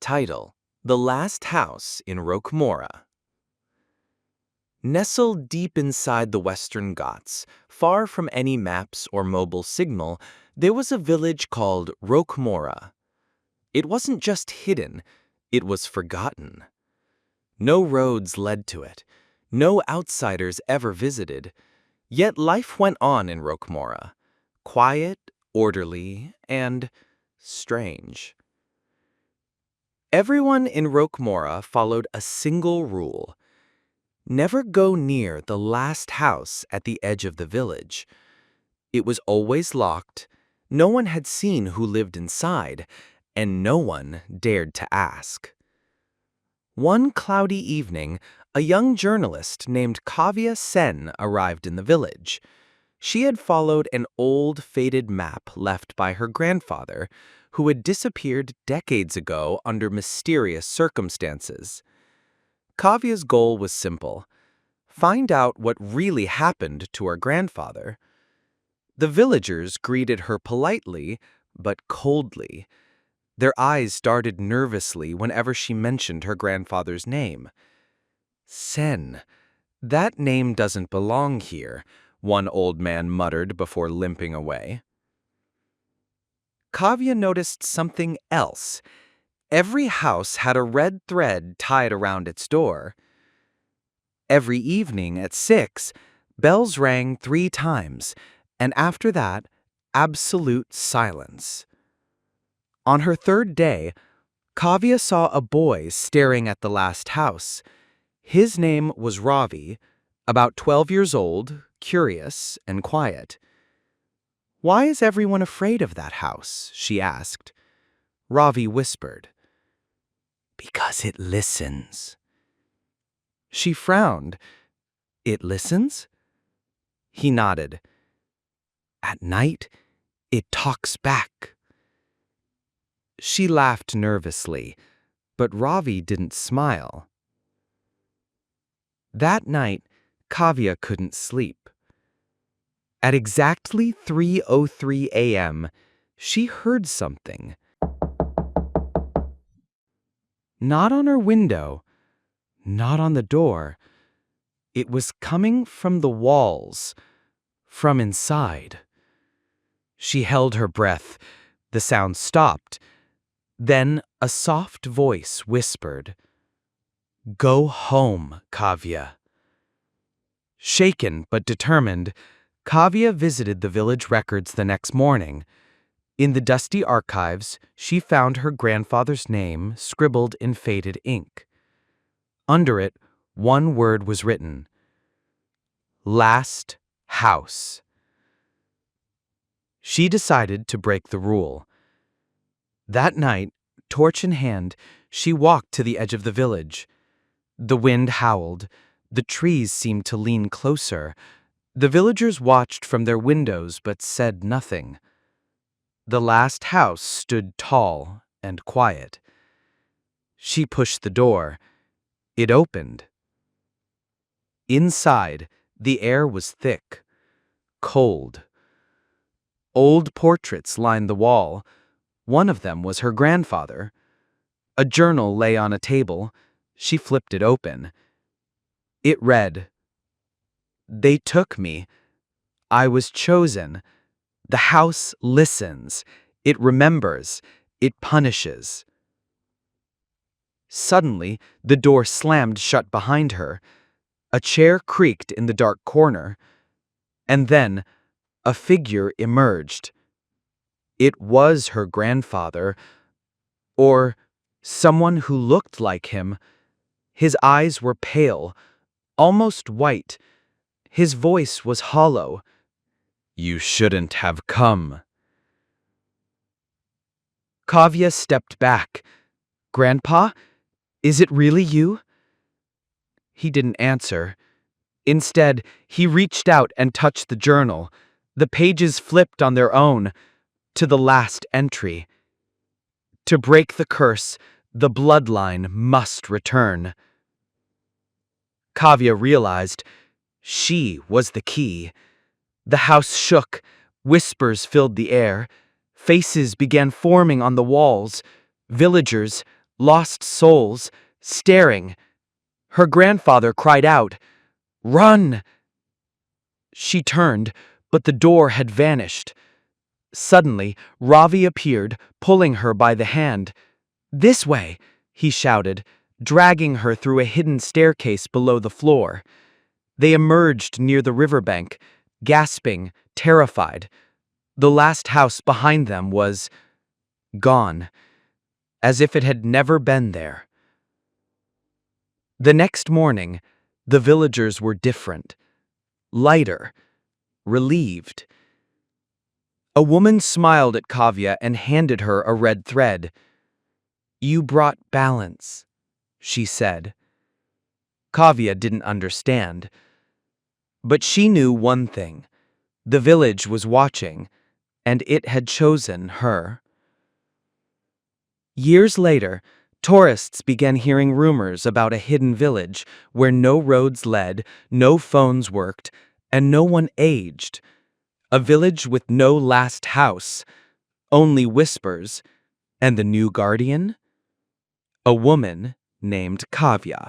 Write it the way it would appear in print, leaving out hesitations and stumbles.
Title: The Last House in Roquemora. Nestled deep inside the Western Ghats, far from any maps or mobile signal, there was a village called Roquemora. It wasn't just hidden, it was forgotten. No roads led to it. No outsiders ever visited. Yet life went on in Roquemora, quiet, orderly, and strange. Everyone in Roquemora followed a single rule: never go near the last house at the edge of the village. It was always locked, no one had seen who lived inside, and no one dared to ask. One cloudy evening, a young journalist named Kavya Sen arrived in the village. She had followed an old, faded map left by her grandfather, who had disappeared decades ago under mysterious circumstances. Kavya's goal was simple: find out what really happened to her grandfather. The villagers greeted her politely, but coldly. Their eyes darted nervously whenever she mentioned her grandfather's name. "Sen, that name doesn't belong here," one old man muttered before limping away. Kavya noticed something else. Every house had a red thread tied around its door. Every evening at 6, bells rang 3 times, and after that, absolute silence. On her 3rd day, Kavya saw a boy staring at the last house. His name was Ravi, about 12 years old, curious and quiet. "Why is everyone afraid of that house?" she asked. Ravi whispered, "Because it listens." She frowned. "It listens?" He nodded. "At night, it talks back." She laughed nervously, but Ravi didn't smile. That night, Kavya couldn't sleep. At exactly 3:03 a.m., she heard something. Not on her window, not on the door. It was coming from the walls, from inside. She held her breath. The sound stopped. Then a soft voice whispered, "Go home, Kavya." Shaken but determined, Kavya visited the village records the next morning. In the dusty archives, she found her grandfather's name scribbled in faded ink. Under it, one word was written: "Last house." She decided to break the rule. That night, torch in hand, she walked to the edge of the village. The wind howled. The trees seemed to lean closer. The villagers watched from their windows but said nothing. The last house stood tall and quiet. She pushed the door. It opened. Inside, the air was thick, cold. Old portraits lined the wall. One of them was her grandfather. A journal lay on a table. She flipped it open. It read, "They took me. I was chosen. The house listens. It remembers. It punishes." Suddenly, the door slammed shut behind her. A chair creaked in the dark corner. And then, a figure emerged. It was her grandfather, or someone who looked like him. His eyes were pale, almost white. His voice was hollow. "You shouldn't have come." Kavya stepped back. "Grandpa, is it really you?" He didn't answer. Instead, he reached out and touched the journal. The pages flipped on their own to the last entry. To break the curse, the bloodline must return. Kavya realized she was the key. The house shook. Whispers filled the air. Faces began forming on the walls. Villagers, lost souls, staring. Her grandfather cried out, "Run!" She turned, but the door had vanished. Suddenly, Ravi appeared, pulling her by the hand. "This way!" he shouted, dragging her through a hidden staircase below the floor. They emerged near the riverbank, gasping, terrified. The last house behind them was gone, as if it had never been there. The next morning, the villagers were different, lighter, relieved. A woman smiled at Kavya and handed her a red thread. "You brought balance," she said. Kavya didn't understand. But she knew one thing. The village was watching, and it had chosen her. Years later, tourists began hearing rumors about a hidden village where no roads led, no phones worked, and no one aged. A village with no last house, only whispers, and the new guardian? A woman named Kavya.